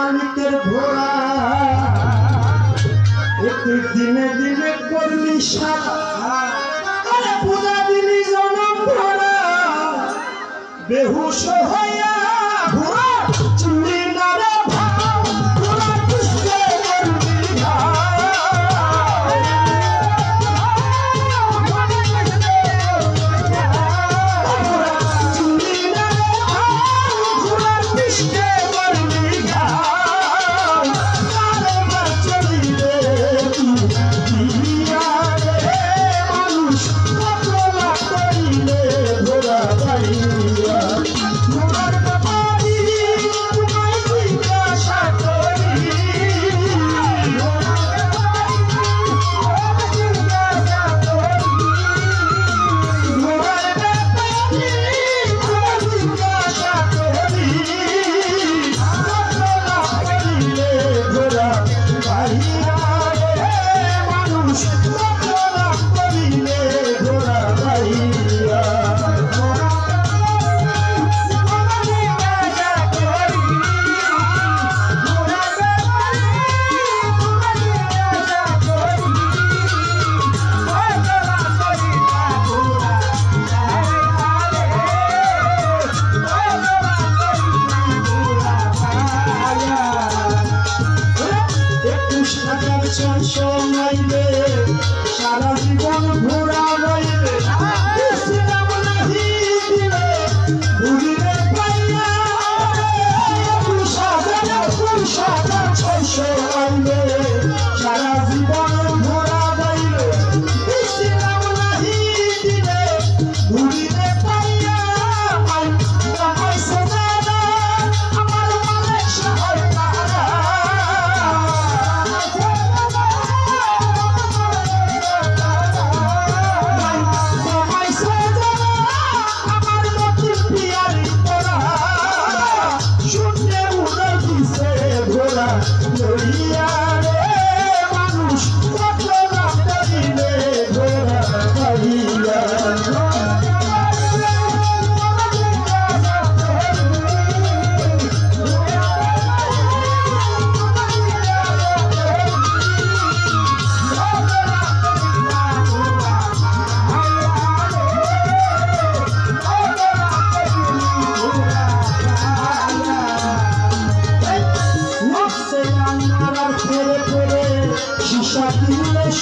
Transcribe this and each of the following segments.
মালিকের ঘোড়া একটু দিনে দিনে করলি সারা পুরা দিলি জনম ভরা বেহুশ হইয়া ঘোড়া চুরি নারে ভাও ঘোড়া পুষতে করলি শোনাইবে সারা জীবন ঘোরা রইবে সারা জীবন ঘোরা রইবে ঘুরিবে পাইয়া আমার মালিক সহায়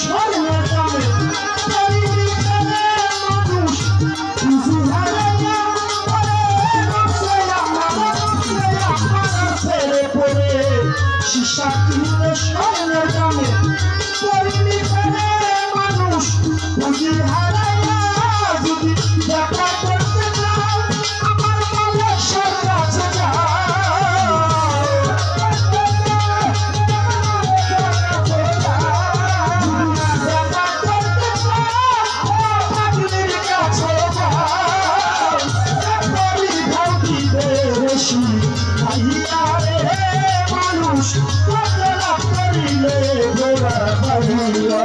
স্বর্ণের দামে মানুষ ছেড়ে পড়ে সীসা কিনলে স্বর্ণের দামে মানুষ পুঁজি হারাইয়া যদি দেখা করতে চাও আমার মালিক কাছে যাও মানুষ কত লাভ করিলে ঘোরা বাড়িয়া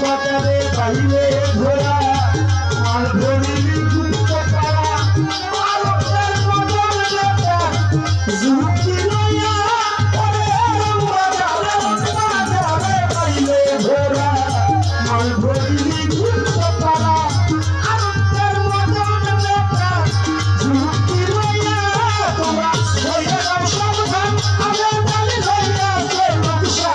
বাজারে বাইরে ঘোরা আর ধরিলি ঘুরতে পারা আলোকের মদন লেখা ঝুঁকি লইয়া বাজারে বাইরে ঘোরা আর ধরিলি ঘুরতে পারা আলোকের মদন লেখা ঝুঁকি লইয়া তোমরা হইয়া যাও সাবধান আমার বাড়ি হইয়া সে নকশা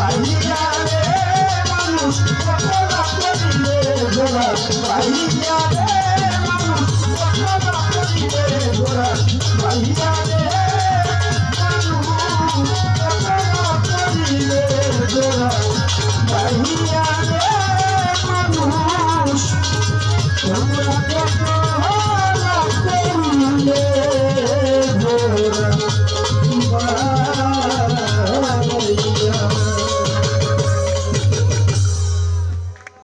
পাইয়া রে মানুষ কত না করিলে ঘোরা পাইয়া রে মানুষ কত না করিলে ঘোরা পাইয়া রে